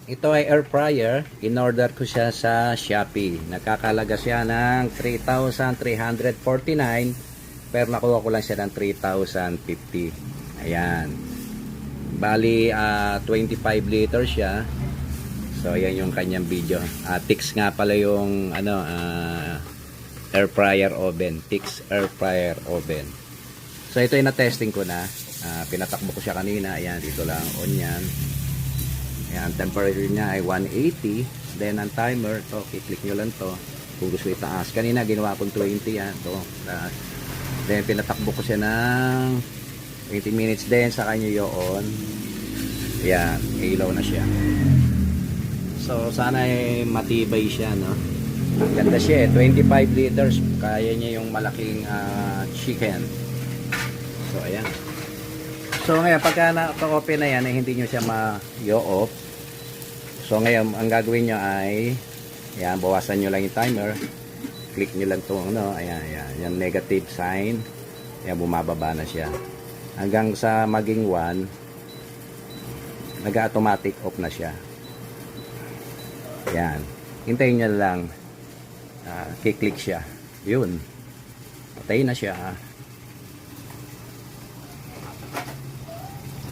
Ito ay air fryer. In-order ko siya sa Shopee. Nakakalaga siya ng 3,349. Pero nakuha ko lang siya ng 3,050. Ayan. Bali, 25 liters siya. So, ayan yung kanyang video. Tix nga pala yung air fryer oven. Tix air fryer oven. So, ito yung na-testing ko na. Pinatakbo ko siya kanina. Ayan, dito lang on yan. Ayan, temperature niya ay 180. Then, ang timer, to, i-click nyo lang to. Puro sa itaas. Kanina, ginawa kong 20 yan. To, taas. Then, pinatakbo ko siya ng 20 minutes din. Saka nyo yun. Ayan, ilaw na siya. So, sana ay matibay siya, no? Ang ganda siya, 25 liters. Kaya niya yung malaking chicken. So, ayan. So, ngayon, pagka na-open na yan, hindi nyo siya ma-off. So, ngayon, ang gagawin nyo ay, ayan, bawasan nyo lang yung timer. Click nyo lang itong, ayan, ayan, yung negative sign. Ayan, bumababa na siya. Hanggang sa maging 1, nag-automatic off na siya. Ayan. Hintayin nyo lang, kiklik siya. Yun. Patay na siya.